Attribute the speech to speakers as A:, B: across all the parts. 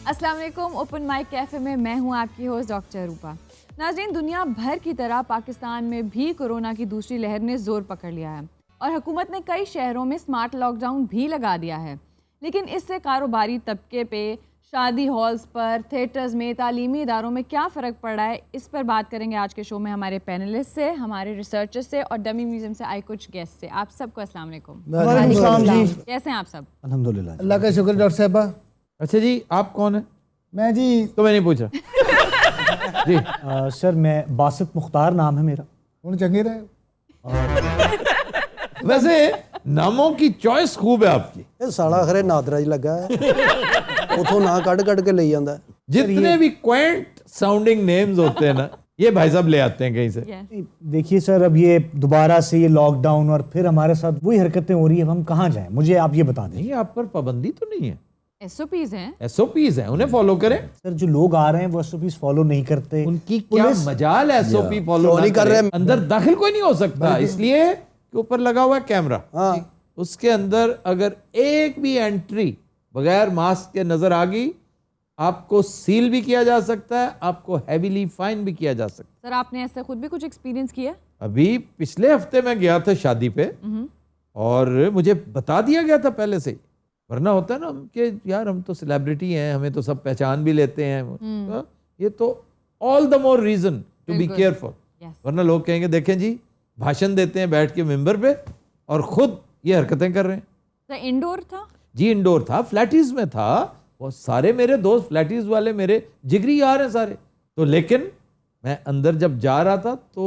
A: अस्सलाम वालेकुम। Open mic cafe में मैं हूं आपकी होस्ट डॉक्टर रूपा। नाज़रीन, दुनिया भर की तरह पाकिस्तान में भी कोरोना की दूसरी लहर ने ज़ोर पकड़ लिया है और हुकूमत ने कई शहरों में स्मार्ट लॉकडाउन भी लगा दिया है। लेकिन इससे कारोबारी तबके पे, शादी हॉल्स पर, थिएटर्स में, तालीमी इदारों में क्या फ़र्क पड़ रहा है, इस पर बात करेंगे आज के शो में हमारे पैनलिस्ट से, हमारे रिसर्चर से और डमी म्यूजियम से आए कुछ गेस्ट से। आप सबको अस्सलाम वालेकुम। कैसे हैं आप सब?
B: अल्हम्दुलिल्लाह,
C: अल्लाह का शुक्र। डॉक्टर साहबा,
D: अच्छा जी, आप कौन है?
C: मैं जी
D: तो मैं नहीं पूछ रहा जी।
B: सर मैं बासित मुख्तार नाम है मेरा।
C: हूँ चंगे रहे।
D: वैसे नामों की चॉइस खूब है आपकी।
E: ਇਹ ਸਾਲਾ ਖਰੇ ਨਾਦਰਾ ਜੀ ਲੱਗਾ ਹੈ ਉਥੋਂ ਨਾ ਕੱਢ ਕੇ ਲਈ ਜਾਂਦਾ ਹੈ।
D: जितने भी क्वेंट साउंडिंग नेम्स होते हैं ना, ये भाई साहब ले आते हैं कहीं से।
B: देखिए सर, अब ये दोबारा से ये लॉकडाउन और फिर हमारे साथ वही हरकतें हो रही है, अब हम कहाँ जाएं? मुझे आप ये बता दें।
D: नहीं, आप पर पाबंदी तो नहीं है,
A: SOPs हैं।
D: SOPs हैं, उन्हें फॉलो करें।
B: सर जो लोग आ रहे हैं वो SOPs फॉलो नहीं करते।
D: उनकी क्या मजाल है SOP फॉलो नहीं कर रहे? अंदर दाखिल कोई नहीं हो सकता, इसलिए कि ऊपर लगा हुआ है कैमरा। उसके अंदर अगर एक भी एंट्री बगैर मास्क के नजर आ गई, आपको सील भी किया जा सकता है, आपको हैवीली फाइन भी किया जा सकता है।
A: सर आपने ऐसा खुद भी कुछ एक्सपीरियंस किया?
D: अभी पिछले हफ्ते मैं गया था शादी पे और मुझे बता दिया गया था पहले से ही, वरना होता है ना कि यार हम तो सेलिब्रिटी हैं, हमें तो सब पहचान भी लेते हैं। तो ये तो all the more reason to be careful. वरना लोग कहेंगे देखें जी, भाषण देते हैं बैठ के मेंबर पे और खुद ये हरकतें कर रहे हैं।
A: तो इंडोर था
D: जी, इंडोर था, फ्लैटीज में था। वो सारे मेरे दोस्त फ्लैटीज वाले मेरे जिगरी यार हैं सारे। तो लेकिन मैं अंदर जब जा रहा था तो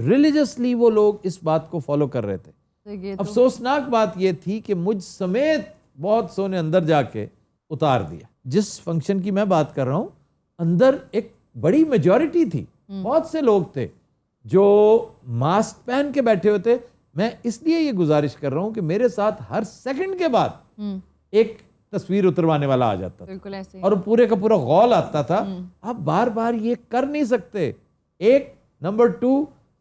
D: रिलीजियसली वो लोग इस बात को फॉलो कर रहे थे।
A: तो
D: अफसोसनाक बात ये थी कि मुझ समेत बहुत सौ ने अंदर जाके उतार दिया। जिस फंक्शन की मैं बात कर रहा हूँ, अंदर एक बड़ी मेजॉरिटी थी, बहुत से लोग थे जो मास्क पहन के बैठे हुए थे। मैं इसलिए ये गुजारिश कर रहा हूँ कि मेरे साथ हर सेकंड के बाद एक तस्वीर उतरवाने वाला आ जाता था,
A: बिल्कुल ऐसे
D: और पूरे का पूरा गौल आता था। आप बार बार ये कर नहीं सकते। एक नंबर 2,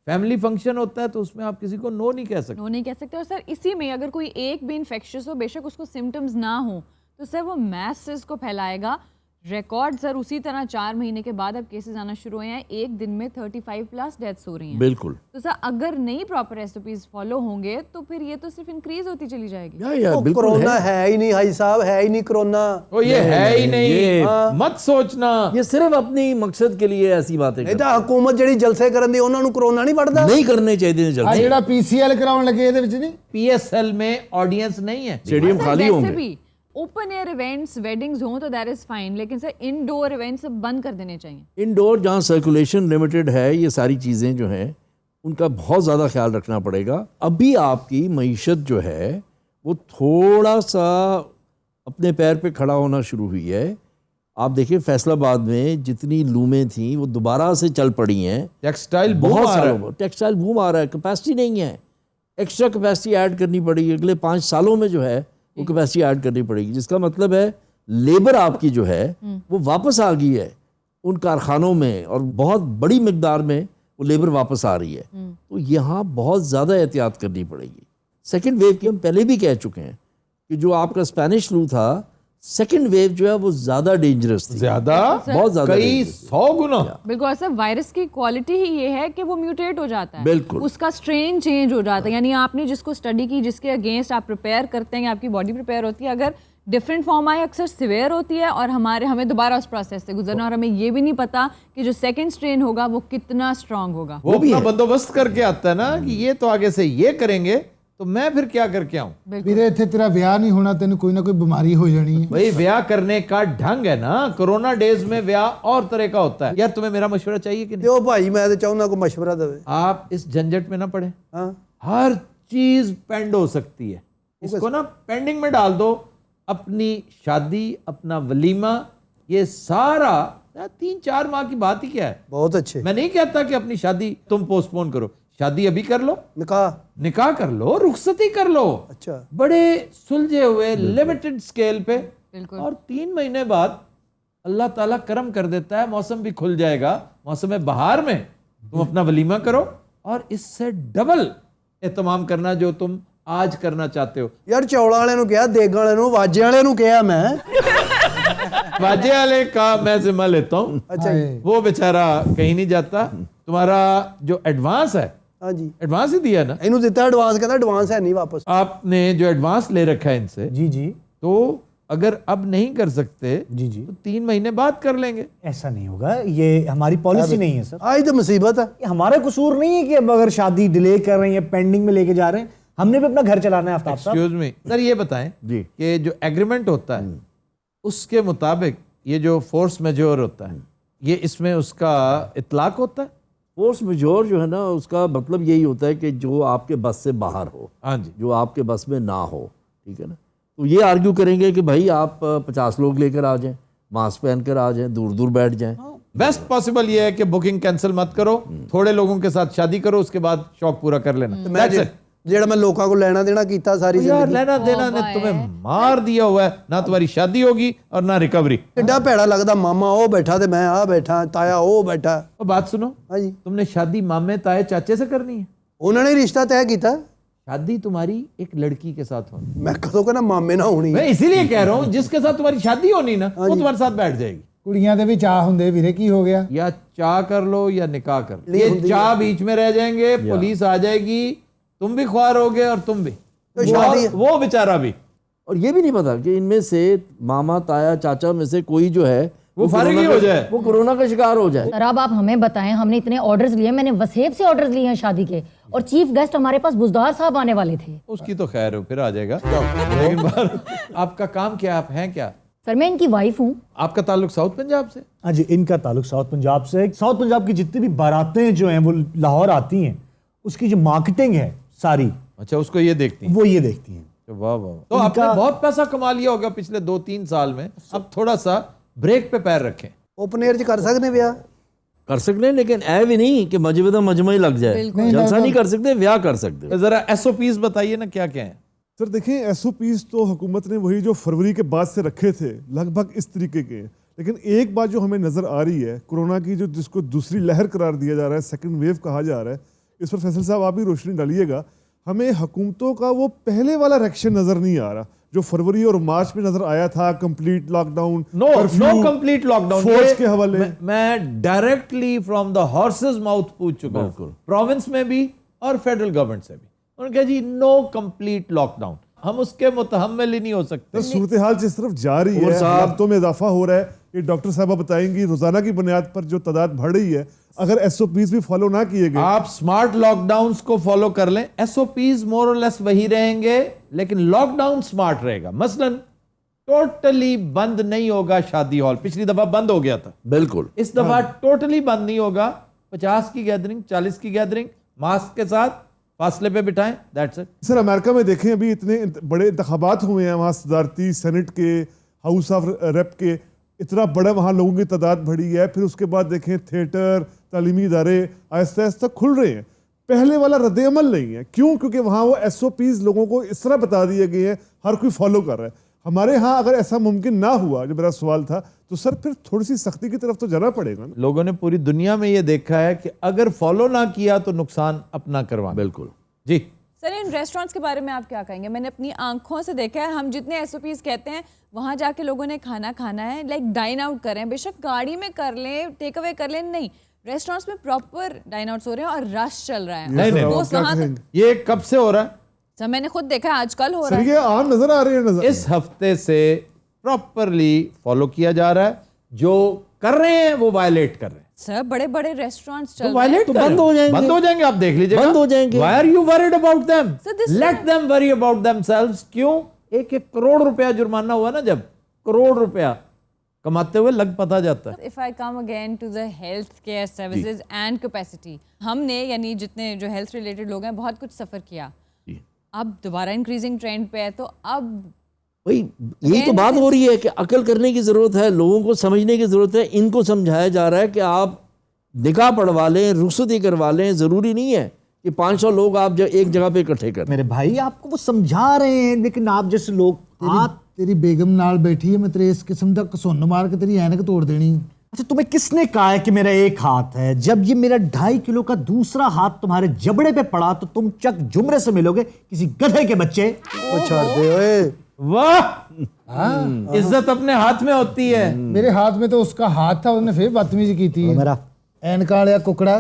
D: फैमिली फंक्शन होता है तो उसमें आप किसी को नो नहीं कह सकते।
A: नो नहीं कह सकते। और सर इसी में अगर कोई एक भी इन्फेक्शियस हो, बेशक उसको सिम्टम्स ना हो, तो सर वो मैसेज को फैलाएगा। रिकॉर्ड सर उसी तरह 4 महीने के बाद अब केसेस आना शुरू हुए हैं, एक दिन में 35+ डेथ्स हो रही हैं।
F: बिल्कुल।
A: तो सर अगर नहीं प्रॉपर SOPs फॉलो होंगे तो फिर ये तो सिर्फ इंक्रीज होती चली जाएगी।
E: तो कोरोना है ही नहीं भाई साहब, है ही नहीं कोरोना।
D: तो ये है ही नहीं, मत सोचना।
F: ये सिर्फ अपनी मकसद के लिए ऐसी बातें
E: ਇਹ ਤਾਂ ਹਕੂਮਤ ਜਿਹੜੀ ਜਲਸੇ ਕਰਨ ਦੀ ਉਹਨਾਂ ਨੂੰ ਕੋਰੋਨਾ ਨਹੀਂ ਵੜਦਾ।
F: नहीं करने चाहिए।
C: आ
F: जल्दी
C: ਜਿਹੜਾ PCL ਕਰਾਉਣ ਲੱਗੇ ਇਹਦੇ ਵਿੱਚ ਨਹੀਂ
D: PSL में ऑडियंस नहीं है।
F: स्टेडियम खाली होंगे।
A: भी ओपन एयर इवेंट्स, वेडिंग्स हों तो दैट इज फाइन, लेकिन सर इंडोर इवेंट्स बंद कर देने चाहिए।
F: इंडोर जहाँ सर्कुलेशन लिमिटेड है, ये सारी चीज़ें जो हैं उनका बहुत ज़्यादा ख्याल रखना पड़ेगा। अभी आपकी मईशत जो है वो थोड़ा सा अपने पैर पे खड़ा होना शुरू हुई है। आप देखिए फैसलाबाद में जितनी लूमें थी वो दोबारा से चल पड़ी हैं।
D: टेक्सटाइल
F: बहुत सारे टेक्सटाइल बूम आ रहा है, कैपेसिटी नहीं है, एक्स्ट्रा कैपेसिटी ऐड करनी पड़ेगी। अगले 5 सालों में जो है वो कैपेसिटी ऐड करनी पड़ेगी, जिसका मतलब है लेबर आपकी जो है वो वापस आ गई है उन कारखानों में, और बहुत बड़ी मिकदार में वो लेबर वापस आ रही है। तो यहाँ बहुत ज़्यादा एहतियात करनी पड़ेगी। सेकेंड वेव की हम पहले भी कह चुके हैं कि जो आपका स्पेनिश फ्लू था, सेकेंड वेव जो है वो ज़्यादा डेंजरस थी,
D: ज्यादा,
F: बहुत ज़्यादा
D: कई 100 गुना।
A: बिल्कुल सर, वायरस की क्वालिटी ही ये है कि वो म्यूटेट हो जाता है,
F: बिल्कुल।
A: उसका स्ट्रेन चेंज हो जाता है। यानी आपने जिसको स्टडी की, जिसके अगेंस्ट आप प्रिपेयर करते हैं, आपकी बॉडी प्रिपेयर होती है, अगर डिफरेंट फॉर्म आए अक्सर सिवियर होती है और हमें दोबारा उस प्रोसेस से गुजरना, और हमें ये भी नहीं पता कि जो सेकंड स्ट्रेन होगा वो कितना स्ट्रांग होगा।
D: वो अपना बंदोबस्त करके आता है ना कि ये तो आगे से ये करेंगे तो मैं फिर क्या करके आऊं।
C: ਵੀਰੇ ਇੱਥੇ ਤੇਰਾ ਵਿਆਹ ਨਹੀਂ ਹੋਣਾ, ਤੈਨੂੰ ਕੋਈ ਨਾ ਕੋਈ ਬਿਮਾਰੀ ਹੋ ਜਾਣੀ ਹੈ।
D: भाई ब्याह करने का ढंग है ना, कोरोना डेज में ब्याह और तरह का होता है। यार तुम्हें मेरा मशवरा चाहिए कि नहीं?
E: ਤੇ ਉਹ ਭਾਈ ਮੈਂ ਤੇ ਚਾਹੁੰਦਾ ਕੋਈ ਮਸ਼ਵਰਾ ਦੇਵੇ।
D: आप इस झंझट में ना पड़े।
E: हाँ
D: हर चीज पेंड हो सकती है, इसको ना पेंडिंग में डाल दो। अपनी शादी, अपना वलीमा, ये सारा 3-4 माह की बात ही क्या है।
E: बहुत अच्छे।
D: मैं नहीं कहता कि अपनी शादी तुम पोस्टपोन करो, शादी अभी कर लो, निकाह कर लो, रुखसती कर लो।
E: अच्छा,
D: बड़े सुलझे हुए लिमिटेड स्केल पे, और 3 महीने बाद अल्लाह ताला करम कर देता है, मौसम भी खुल जाएगा। मौसम बहार में तुम अपना वलीमा करो और इससे डबल एहतमाम करना जो तुम आज करना चाहते हो।
E: यार चौल वाले ਨੂੰ ਕਿਹਾ, ਦੇਗਾਂ ਵਾਲੇ ਨੂੰ, ਵਾਜੇ ਵਾਲੇ ਨੂੰ ਕਿਹਾ मैं।
D: बाजे वाले का मैं जिम्मा लेता हूँ,
E: अच्छा जी,
D: वो बेचारा कहीं नहीं जाता। तुम्हारा जो एडवांस है,
E: हाँ जी,
D: एडवांस ही दिया ना
E: ਇਹਨੂੰ ਦਿੱਤਾ ਐਡਵਾਂਸ, ਕਹਿੰਦਾ ਐਡਵਾਂਸ ਹੈ ਨਹੀਂ ਵਾਪਸ।
D: आपने, जो एडवांस ले रखा है इनसे,
B: जी जी
D: तो अगर अब नहीं कर सकते
B: जी जी,
D: तो 3 महीने बाद कर लेंगे।
B: ऐसा नहीं होगा, ये हमारी पॉलिसी नहीं है सर।
E: आज तो मुसीबत है।
B: ये हमारा कसूर नहीं है कि अब अगर शादी डिले कर रहे हैं या पेंडिंग में लेके जा रहे हैं, हमने भी अपना घर चलाना है आफ्ताब साहब।
D: एक्सक्यूज मी सर, ये बताएं
F: जी।
D: कि जो एग्रीमेंट होता है उसके मुताबिक ये जो फोर्स मेजोर होता है, ये इसमें उसका इतलाक होता है?
F: फोर्स मेजोर जो है ना, उसका मतलब यही होता है कि जो आपके बस से बाहर हो,
D: हाँ जी,
F: जो आपके बस में ना हो, ठीक है ना। तो ये आर्ग्यू करेंगे कि भाई आप 50 लोग लेकर आ जाएं, मास्क पहन कर आ जाएं, दूर दूर बैठ जाएं।
D: बेस्ट पॉसिबल ये है कि बुकिंग कैंसिल मत करो, थोड़े लोगों के साथ शादी करो, उसके बाद शौक पूरा कर लेना।
E: ਮੈਂ
D: That's it।
E: ਜਿਹੜਾ ਮੈਂ ਲੋਕਾਂ ਕੋਲ ਲੈਣਾ ਦੇਣਾ ਕੀਤਾ ਸਾਰੀ
D: यार
E: ਜ਼ਿੰਦਗੀ,
D: लेना देना ने तुम्हें मार दिया हुआ है, ना तुम्हारी शादी होगी और ना रिकवरी।
E: ਕਿੱਡਾ ਭੈੜਾ ਲੱਗਦਾ, ਮਾਮਾ ਉਹ ਬੈਠਾ ਤੇ ਮੈਂ ਆ ਬੈਠਾ, ਤਾਇਆ ਉਹ ਬੈਠਾ।
D: और बात सुनो,
E: हाँ जी,
D: तुमने शादी मामे ताए चाचे से करनी है?
E: ਉਹਨਾਂ ਨੇ ਰਿਸ਼ਤਾ ਤੈਅ ਕੀਤਾ,
D: शादी तुम्हारी एक लड़की के साथ होनी।
E: ਮੈਂ ਕਦੋਂ ਕਹਿੰਦਾ ਮਾਮੇ ਨਾਲ ਹੋਣੀ।
D: मैं इसीलिए कह रहा हूँ, जिसके साथ तुम्हारी शादी होनी ना, वो तुम्हारे साथ बैठ जाएगी।
C: ਕੁੜੀਆਂ ਦੇ ਵੀ ਚਾਹ ਹੁੰਦੇ ਵੀਰੇ, ਕੀ ਹੋ ਗਿਆ?
D: या चाह कर लो या निकाह कर लो, ये चाह बीच में रह जाएंगे, पुलिस आ जाएगी, तुम भी ख्वार होगे और तुम भी,
E: तो शादी,
D: वो बेचारा भी।
F: और ये भी नहीं पता कि इनमें से मामा ताया चाचा में से कोई जो है
D: वो फारिग ही हो जाए,
F: वो कोरोना का शिकार हो जाए।
G: सर अब आप हमें बताएं, हमने इतने ऑर्डर्स लिए, मैंने वसेब से ऑर्डर्स लिए हैं शादी के, और चीफ गेस्ट हमारे पास बुजदार साहब आने वाले थे।
D: उसकी तो खैर हो, फिर आ जाएगा। लेकिन आपका काम क्या, आप हैं क्या?
G: सर मैं इनकी वाइफ हूँ।
D: आपका ताल्लुक साउथ पंजाब से?
B: हाँ जी, इनका ताल्लुक साउथ पंजाब से है। साउथ पंजाब की जितनी भी बारातें जो हैं वो लाहौर आती हैं, उसकी जो मार्केटिंग है सारी,
D: अच्छा, उसको ये देखती हैं।
B: वो ये देखती हैं।
D: वाह वाह, तो आपने बहुत पैसा कमा लिया होगा पिछले 2-3 साल में, अब थोड़ा सा ब्रेक पे पैर रखें।
E: ਓਪਨ 에ਅਰ 'ਚ ਕਰ ਸਕਦੇ ਵਿਆਹ?
F: कर सकते हैं, लेकिन ऐ भी नहीं कि मजबूता मजमा ही लग जाए। जलसा नहीं कर सकते, ब्याह कर सकते हैं।
D: जरा SOPs बताइए ना, क्या क्या है?
H: सर देखें, SOPs तो हुकूमत ने वही जो फरवरी के बाद से रखे थे, लगभग इस तरीके के हैं। लेकिन एक बात जो हमें नज़र आ रही है, कोरोना की जो जिसको दूसरी लहर करार दिया जा रहा है, सेकंड वेव कहा जा रहा है, इस पर फैसल साहब आप भी रोशनी डालिएगा। हमें हुकूमतों का वो पहले वाला रिएक्शन नज़र नहीं आ रहा जो फरवरी और मार्च में नज़र आया था, complete lockdown,
D: no complete lockdown.
H: फौज के हवाले
D: मैं directly from the horse's mouth पूछ चुका हूँ, प्रोविंस में भी और फेडरल गवर्नमेंट से भी। उन्होंने कहा जी नो कंप्लीट लॉकडाउन, हम उसके मुतहम्मिल ही नहीं हो सकते।
H: सूरत हाल जिस तरफ जा रही है, हालातों में इजाफा हो रहा है, ये डॉक्टर साहबा बताएंगी, रोजाना की बुनियाद पर जो तादाद बढ़ रही है, अगर SOPs भी फॉलो ना किए गए,
D: आप स्मार्ट लॉकडाउन्स को फॉलो कर लें, SOPs मोर और लेस वही रहेंगे, लेकिन लॉकडाउन स्मार्ट रहेगा। मसलन टोटली बंद नहीं होगा शादी हॉल, पिछली दफा बंद हो गया था,
F: बिल्कुल
D: इस दफा टोटली बंद नहीं होगा। 50 की गैदरिंग, 40 की गैदरिंग, मास्क के साथ फासले पे बिठाएं, दैट्स इट।
H: सर अमेरिका में देखें, अभी इतने बड़े इंतखाबात हुए हैं वहाँ, सदारती, सेनेट के, हाउस ऑफ रेप के, इतना बड़ा वहाँ लोगों की तादाद बढ़ी है। फिर उसके बाद देखें थिएटर, तालीमी इदारे आहिस्ता आहिस्ता खुल रहे हैं, पहले वाला रद्द अमल नहीं है। क्यों? क्योंकि वहाँ वो SOPs लोगों को इस तरह बता दिए गए हैं, हर कोई फॉलो कर रहा है। हमारे यहाँ अगर ऐसा मुमकिन ना हुआ, जो मेरा सवाल था, तो सर फिर थोड़ी सी सख्ती की तरफ तो जाना पड़ेगा ना।
D: लोगों ने पूरी दुनिया में ये देखा है कि अगर फॉलो ना किया तो नुकसान अपना करवाना।
F: बिल्कुल
D: जी
A: सर इन रेस्टोरेंट्स के बारे में आप क्या कहेंगे? मैंने अपनी आंखों से देखा है, हम जितने SOPs कहते हैं वहाँ जाके लोगों ने खाना खाना है, लाइक डाइन आउट करें, बेशक गाड़ी में कर लें, टेक अवे कर लें, नहीं, रेस्टोरेंट्स में प्रॉपर डाइन आउट्स हो रहे हैं और रश चल रहा है।
D: नहीं,
A: वो
H: क्या
A: वहाँ
H: कहेंगे?
D: ये कब से हो रहा है?
A: सर मैंने खुद देखा है, आजकल हो रहा
H: सर
A: है।
H: ये आम नजर आ रही है, नजर
D: इस हफ्ते से प्रॉपरली फॉलो किया जा रहा है, जो कर रहे हैं वो वायलेट कर रहे हैं।
A: सर बड़े बड़े रेस्टोरेंट्स चल
D: तो
A: रहे हैं।
D: वायलेट
F: तो बंद हो जाएंगे।
D: बंद हो जाएंगे, आप देख लीजिए,
F: बंद हो जाएंगे।
D: Why are you worried about them?
A: So this
D: Let them worry about themselves। क्यों? 1-1 करोड़ रुपया जुर्माना हुआ ना, जब करोड़ रुपया कमाते हुए लग पता जाता है।
A: If I come again to the health care services and capacity, हमने यानी जितने जो हेल्थ रिलेटेड लोग हैं बहुत कुछ सफ़र किया, अब दोबारा इंक्रीजिंग ट्रेंड पे है, तो अब
F: भाई यही तो बात हो रही है कि अकल करने की ज़रूरत है, लोगों को समझने की ज़रूरत है। इनको समझाया जा रहा है कि आप निकाह पढ़वा लें, रुखसती करवा लें, ज़रूरी नहीं है कि 500 लोग आप एक जगह पे इकट्ठे कर।
B: मेरे भाई आपको वो समझा रहे हैं, लेकिन आप जैसे लोग आप
C: तेरी बेगम नाल बैठी है, मैं तेरे इस किस्म का घसुन्न मार के तेरी ऐनक तोड़ देनी।
B: अच्छा, तुम्हें किसने कहा है कि मेरा एक हाथ है? जब ये मेरा 2.5 किलो का दूसरा हाथ तुम्हारे जबड़े पे पड़ा तो तुम चक जुमरे से मिलोगे किसी गधे के बच्चे।
E: ਉਹ ਛੱਡ ਦੇ ਓਏ,
D: वाह, इज्जत अपने हाथ में होती है।
C: मेरे हाथ में तो उसका हाथ था, उसने फिर बदतमीजी की थी।
B: मेरा
C: एनका वाला कुकड़ा।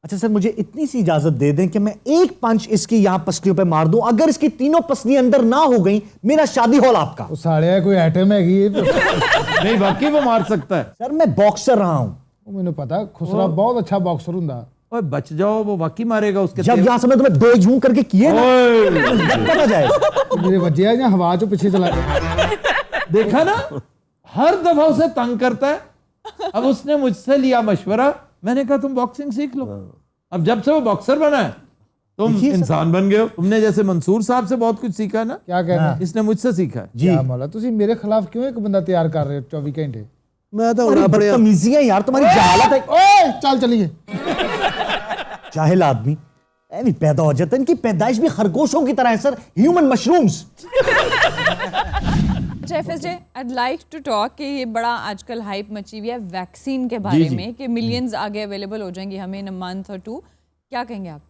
B: अच्छा सर, मुझे इतनी सी इजाजत दे दें कि मैं एक पंच इसकी यहाँ पसलियों पे मार दूं, अगर इसकी तीनों पसलियां अंदर ना हो गई, मेरा शादी हॉल आपका।
C: वो साड़िया कोई आइटम है
D: नहीं, वाकई वो मार सकता है।
B: सर मैं बॉक्सर रहा हूं।
C: मैंने पता, खुसरा बहुत अच्छा बॉक्सर हुंदा।
D: ओए बच जाओ, वो वाकई मारेगा उसके
B: जब यहां से मैं तुम्हें दो यूं करके किए ना, पता जाएगा।
C: मेरे वजह या हवा चो पीछे चला गया।
D: देखा ना, हर दफा उसे तंग करता है। अब उसने मुझसे लिया मशवरा, मैंने कहा तुम बॉक्सिंग सीख लो। अब जब से वो बॉक्सर बना है, तुम इंसान बन गए हो। तुमने जैसे मंसूर साहब से बहुत कुछ सीखा है ना,
C: क्या कहना
D: इसने मुझसे सीखा है।
C: जी मौला, तुसी मेरे खिलाफ क्यों एक बंदा तैयार कर रहे हो 24 घंटे?
E: मैं तो
B: अरे
E: अपने
B: बदतमीजियां यार, तुम्हारी जहालत है।
C: ओए चल चलिए।
B: जाहिल आदमी ऐवी पैदा हो जाता है, इनकी पैदाइश भी खरगोशों की तरह है सर, ह्यूमन मशरूम्स।
A: अच्छा FSJ, I'd like to talk कि ये बड़ा आजकल हाइप मची हुई है वैक्सीन के बारे में कि मिलियंस आगे अवेलेबल हो जाएंगी हमें इन अ मंथ और 2, क्या कहेंगे आप?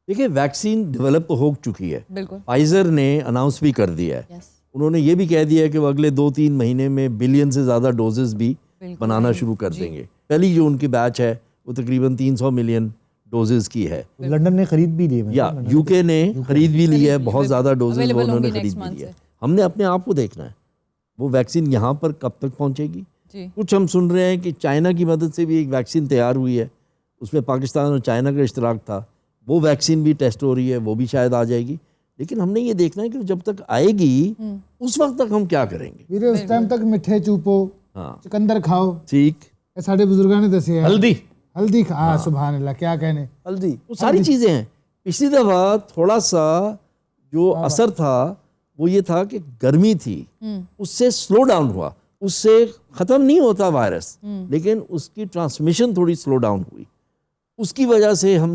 F: देखिए, वैक्सीन डेवलप तो हो चुकी है,
A: बिल्कुल।
F: फाइजर ने अनाउंस भी कर दिया है।
A: Yes.
F: उन्होंने ये भी कह दिया है कि वो अगले 2-3 महीने में बिलियन से ज़्यादा डोजेस भी बनाना शुरू कर देंगे। पहली जो उनकी बैच है वो तकरीबन 300 मिलियन डोजेस की है।
B: लंदन ने खरीद भी ली,
F: या यूके ने खरीद भी ली है, बहुत ज़्यादा डोजेस वो उन्होंने खरीद भी ली है। हमने अपने आप को देखना है वो वैक्सीन यहाँ पर कब तक पहुँचेगी। कुछ हम सुन रहे हैं कि चाइना की मदद से भी एक वैक्सीन तैयार हुई है, उसमें पाकिस्तान और चाइना का इश्तराक था, वो वैक्सीन भी टेस्ट हो रही है, वो भी शायद आ जाएगी। लेकिन हमने ये देखना है कि जब तक आएगी उस वक्त तक हम क्या करेंगे।
C: ਵੀਰੇ उस टाइम तक मिठे चूपो, चुकंदर खाओ।
F: ठीक,
C: ये साढ़े बुजुर्गों ने दसे है।
D: हल्दी
C: हल्दी खा, सुभान अल्लाह, क्या कहने।
E: हल्दी
F: वो सारी चीज़ें हैं। पिछली दफ़ा थोड़ा सा जो असर था वो ये था कि गर्मी थी, उससे स्लो डाउन हुआ, उससे ख़त्म नहीं होता वायरस, लेकिन उसकी ट्रांसमिशन थोड़ी स्लो डाउन हुई, उसकी वजह से हम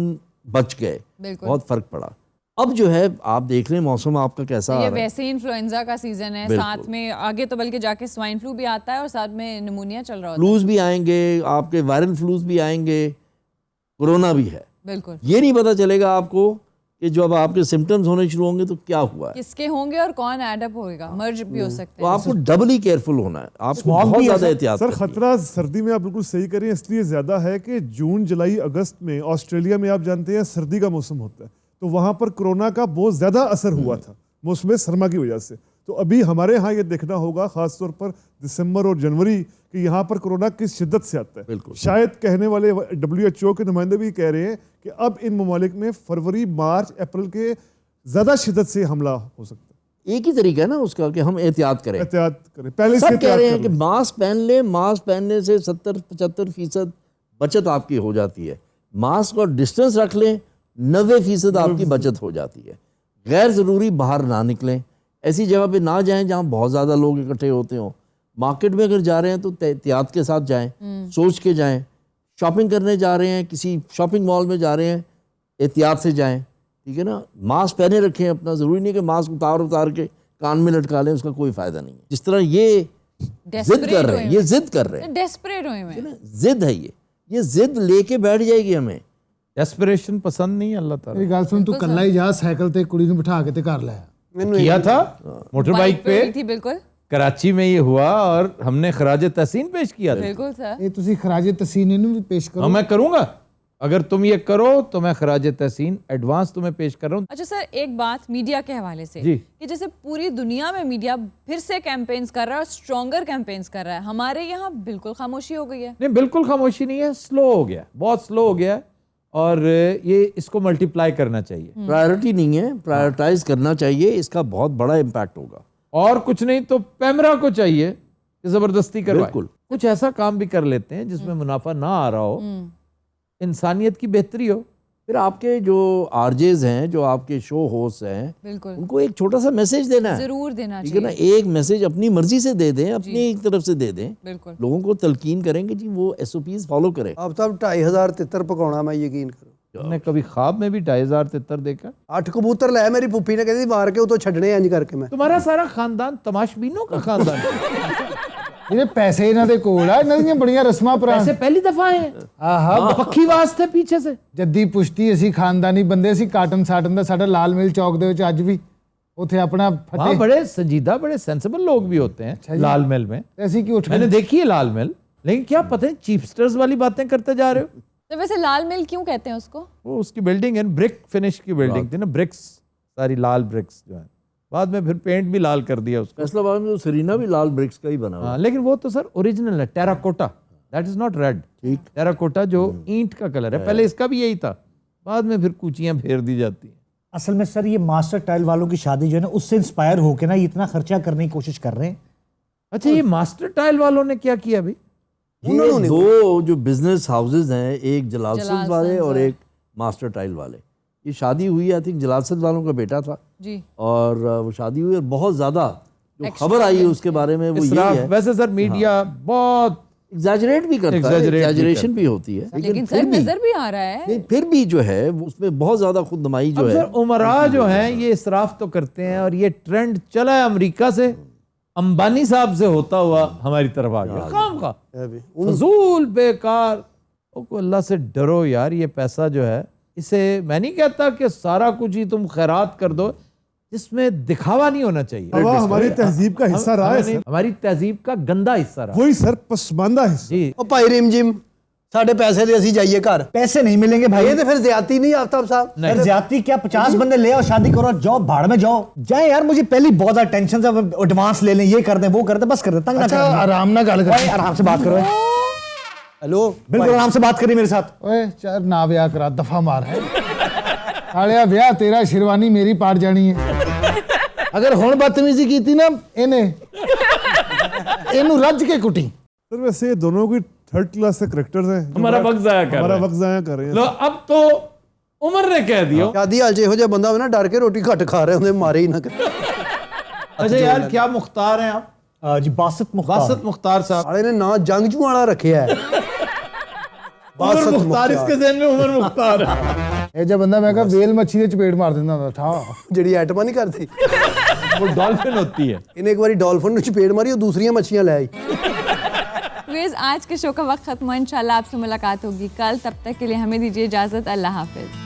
F: बच गए, बहुत फ़र्क पड़ा। अब जो है आप देख रहे हैं मौसम आपका कैसा आ
A: ये
F: रहा है।
A: वैसे ही इन्फ्लुएंजा का सीजन है, साथ में आगे तो बल्कि जाके स्वाइन फ्लू भी आता है और साथ में निमोनिया चल रहा होता है।
F: फ्लूज भी आएंगे, आपके वायरल फ्लूज भी आएंगे, कोरोना भी है।
A: बिल्कुल,
F: ये नहीं पता चलेगा आपको कि जब आपके सिम्टम्स होने शुरू होंगे तो क्या हुआ है।
A: किसके होंगे और कौन एडअप होएगा, मर्ज भी हो सकते
F: तो
A: हैं।
F: आपको डबली केयरफुल होना है, आपको बहुत ज़्यादा एहतियात
H: सर
F: करनी है।
H: खतरा सर्दी में आप बिल्कुल सही करें, इसलिए ज़्यादा है कि जून जुलाई अगस्त में ऑस्ट्रेलिया में आप जानते हैं सर्दी का मौसम होता है, तो वहाँ पर कोरोना का बहुत ज़्यादा असर हुआ था मौसम सरमा की वजह से। तो अभी हमारे यहाँ ये देखना होगा ख़ास तौर पर दिसंबर और जनवरी कि यहाँ पर कोरोना किस शिद्दत से आता है।
F: बिल्कुल।
H: शायद कहने वाले WHO के नुमाइंदे भी कह रहे हैं कि अब इन ममालिक में फरवरी मार्च अप्रैल के ज़्यादा शिद्दत से हमला हो सकता है।
F: एक ही तरीका है ना उसका कि हम एहतियात करें।
H: एहतियात करें, पहले से
F: सब कह रहे हैं
H: एहतियात
F: कि
H: कर लें।
F: मास्क पहन ले, मास्क पहनने से 70-75% बचत आपकी हो जाती है। मास्क और डिस्टेंस रख लें, 90% आपकी बचत हो जाती है। गैर ज़रूरी बाहर ना निकलें, ऐसी जगह पे ना जाएं जहाँ बहुत ज़्यादा लोग इकट्ठे होते हों। मार्केट में अगर जा रहे हैं तो एहतियात के साथ जाएं, सोच के जाएं। शॉपिंग करने जा रहे हैं, किसी शॉपिंग मॉल में जा रहे हैं, एहतियात से जाएं, ठीक है ना। मास्क पहने रखें अपना, ज़रूरी नहीं कि मास्क उतार के कान में लटका लें, उसका कोई फ़ायदा नहीं है। जिस तरह ये जिद कर रहे हैं, ये जिद कर रहे हैं,
A: डेस्परेट हुए मैं।
F: ठीक है ना, जिद है ये जिद लेके बैठ जाएगी हमें।
D: डेस्परेशन पसंद नहीं अल्लाह ताला।
C: मेरी गल सुन, तू कल्ला ही जा, साइकिल ते कुड़ी ਨੂੰ ਬਿਠਾ ਕੇ ਤੇ कर ले।
D: किया था मोटर बाइक पे,
A: थी बिल्कुल
D: कराची में ये हुआ और हमने खराज तहसीन पेश किया था।
A: बिल्कुल सर।
C: ਇਹ ਤੁਸੀਂ ਖਰਾਜੇ ਤਸੀਨ ਇਹਨੂੰ ਵੀ ਪੇਸ਼
D: हाँ
C: ਕਰੋ।
D: मैं करूंगा, अगर तुम ये करो तो मैं खराज तहसीन एडवांस तुम्हें पेश कर रहा हूँ।
A: अच्छा सर, एक बात मीडिया के हवाले से
D: जी।
A: कि जैसे पूरी दुनिया में मीडिया फिर से कैंपेन्स कर रहा है और स्ट्रॉन्गर कैंपेन्स कर रहा है, हमारे यहाँ बिल्कुल खामोशी हो गई है।
D: नहीं, बिल्कुल खामोशी नहीं है, स्लो हो गया, बहुत स्लो हो गया है और ये इसको मल्टीप्लाई करना चाहिए।
F: प्रायोरिटी नहीं है, प्रायोरिटाइज करना चाहिए, इसका बहुत बड़ा इम्पैक्ट होगा।
D: और कुछ नहीं तो पैमरा को चाहिए कि जबरदस्ती करवाए।
F: बिल्कुल।
D: कुछ ऐसा काम भी कर लेते हैं जिसमें मुनाफा ना आ रहा हो, इंसानियत की बेहतरी हो।
F: फिर आपके जो आरजेज हैं, जो आपके शो होस्ट हैं,
A: बिल्कुल
F: उनको एक छोटा सा मैसेज देना है,
A: जरूर देना
F: ठीक है ना।
A: चाहिए।
F: एक मैसेज अपनी मर्जी से दे दें, अपनी एक तरफ से दे दें,
A: बिल्कुल
F: लोगों को तलकीन करेंगे जी वो SOPs फॉलो करें।
E: अब तब 2500 तितर पकाना, मैं यकीन करो।
D: तुमने कभी ख्वाब में भी 2500 तितर देखा?
E: 8 कबूतर लाए मेरी पुप्पी ने, कहती मार के उतो छड़ने इंज करके मैं।
D: तुम्हारा सारा खानदान तमाशबीनों का खानदान है।
C: ਜਿਹੜੇ ਪੈਸੇ ਇਹਨਾਂ ਦੇ ਕੋਲ ਆ, ਇਹਨਾਂ ਦੀਆਂ ਬੜੀਆਂ ਰਸਮਾਂ
D: ऐसे
C: ਪੁਰਾਣ।
D: पहली दफा है,
C: ਆਹਾ
D: पक्की वास्ते पीछे से।
C: ਜੱਦੀ ਪੁਸ਼ਤੀ, ਅਸੀਂ ਖਾਨਦਾਨੀ ਬੰਦੇ, ਅਸੀਂ ਕਾਟਨ ਸਾਟਨ ਦਾ ਸਾਡਾ ਲਾਲ ਮਿਲ ਚੌਕ ਦੇ ਵਿੱਚ ਅੱਜ ਵੀ ਉੱਥੇ ਆਪਣਾ
D: वहाँ
C: ਫਤਿਹ
D: बड़े संजीदा बड़े सेंसिबल लोग भी होते हैं लाल महल में।
C: ਐਸੀ ਕਿ ਉੱਠ
D: मैंने देखी है लाल महल, लेकिन क्या पता है चीपस्टर्स वाली बातें करते जा रहे हो।
A: तो वैसे लाल मिल क्यों कहते हैं उसको?
D: वो उसकी बिल्डिंग है, ब्रिक फिनिश की बिल्डिंग थी ना, ब्रिक्स, सारी लाल ब्रिक्स जो है। बाद में फिर पेंट भी लाल कर दिया उसको।
F: फैसलाबाद में तो सरीना भी लाल ब्रिक्स का ही बना हुआ
D: हाँ, लेकिन वो तो सर ओरिजिनल है, terracotta, that is not red.
F: ठीक।
D: टेराकोटा जो ईंट का कलर है, पहले इसका भी यही था, बाद में फिर कूचियां फेर दी जाती हैं।
B: असल में सर ये मास्टर टाइल वालों की शादी जो है ना, उससे इंस्पायर होके ना ये इतना खर्चा करने की कोशिश कर रहे हैं।
D: अच्छा, ये मास्टर टाइल वालों ने क्या किया अभी?
F: ये दो जो बिजनेस हाउसेज हैं, एक जलालसद वाले और एक मास्टर टाइल वाले, ये शादी हुई आई थिंक जलालसद वालों का बेटा था
A: जी।
F: और वो शादी हुई और बहुत ज़्यादा जो खबर आई है उसके बारे में वो ये है,
D: वैसे सर मीडिया बहुत
F: एग्जैजरेट भी करता है, एग्जैजरेशन भी होती है,
A: लेकिन सर नजर भी आ रहा है।
F: नहीं फिर भी जो है वो उसमें बहुत ज़्यादा खुद नुमाई जो
D: अब
F: है।
D: सर उमरा जो हैं ये इसराफ तो करते हैं, और ये ट्रेंड चला है अमेरिका से, अंबानी साहब से होता हुआ हमारी तरफ आ गया। काम का फजूल बेकार। ओ अल्लाह से डरो यार, ये पैसा जो है इसे, मैं नहीं कहता कि सारा कुछ ही तुम खैरात कर दो, जिसमें दिखावा नहीं होना चाहिए।
H: हवा हमारी तहजीब का हिस्सा रहा है सर।
D: हमारी तहजीब का गंदा हिस्सा रहा।
H: वही सर पसमानदा हिस्सा।
D: जी
E: ਉਹ ਭਾਈ ਰਿਮ ਜਿਮ ਸਾਡੇ ਪੈਸੇ ਦੇ ਅਸੀਂ ਜਾਈਏ ਘਰ।
B: पैसे नहीं मिलेंगे भाई।
E: ਇਹ ਤੇ ਫਿਰ ਜ਼ਿਆਦਤੀ नहीं आफ्ताब साहब।
B: अरे ज्यादती क्या, 50 बंदे ले आओ, शादी करो, जाओ भाड़ में जाओ। जाए यार, मुझे पहली बहुत ज्यादा टेंशन है, एडवांस ले लें, ये कर दें, वो कर दें, बस कर दें, तंग ना
C: अच्छा
B: करें।
C: आराम ਨਾਲ ਗੱਲ
B: भाई,
C: ਕਰ
B: आराम से बात करो।
E: हेलो
B: बिल्कुल आराम से बात करिए मेरे साथ।
C: ਓਏ ਚਾਰ ਨਾ ਵਿਆਹ ਕਰਾ, ਦਫਾ ਮਾਰ ਹੈ ਸਾਲਿਆ, ਵਿਆਹ ਤੇਰਾ ਸ਼ਿਰਵਾਨੀ ਮੇਰੀ ਪਾੜ ਜਾਣੀ ਹੈ। ਅਗਰ ਹੁਣ ਬਦਤਮੀਜ਼ੀ ਕੀਤੀ ਨਾ ਇਹਨੂੰ ਰੱਜ ਕੇ ਕੁੱਟੀ।
H: सर वैसे ये दोनों की थर्ड क्लास से करेक्टर्स हैं जो
D: हमारा वक्त जाया कर
H: हमारा
D: रहे हैं।
H: वक्त जाया कर रहे हैं।
D: लो अब तो उमर ने कह दिया।
E: शादी हाल 'ਚ ਇਹੋ ਜਿਹਾ ਬੰਦਾ ਹੋਵੇ ਨਾ, ਡਰ ਕੇ ਰੋਟੀ ਘੱਟ ਖਾ ਰਹੇ ਹੁੰਦੇ, ਮਾਰੇ ਹੀ ਨਾ ਕਰੇ।
D: अच्छा यार, क्या मुख्तार हैं आप?
B: जी बासित मुख्तार।
D: बासित मुख्तार साहब।
E: ਸਾਲੇ ਨੇ ਨਾਂ ਜੰਗਜੂ ਵਾਲਾ ਰੱਖਿਆ ਹੈ।
D: उमर मुख्तार, इसके जहन में उमर मुख्तार है।
C: ਇਹ ਜਿਹਾ ਬੰਦਾ ਮੈਂ ਕਿਹਾ ਵੇਲ ਮੱਛੀ ਦੇ ਚਪੇੜ ਮਾਰ ਦਿੰਦਾ ਹੁੰਦਾ ਠਾ।
E: ਜਿਹੜੀ ਐਟਮਾਂ ਨਹੀਂ ਕਰਦੀ,
D: वो डॉल्फिन होती है।
E: ਇਹਨੇ ਇੱਕ ਵਾਰੀ ਡਾਲਫਿਨ ਨੂੰ ਚਪੇੜ ਮਾਰੀ, ਉਹ ਦੂਸਰੀਆਂ ਮੱਛੀਆਂ ਲੈ ਆਈ।
A: आज के शो का वक्त खत्म हुआ, इंशाल्लाह आपसे मुलाकात होगी कल। तब तक के लिए हमें दीजिए इजाजत। अल्लाह हाफिज।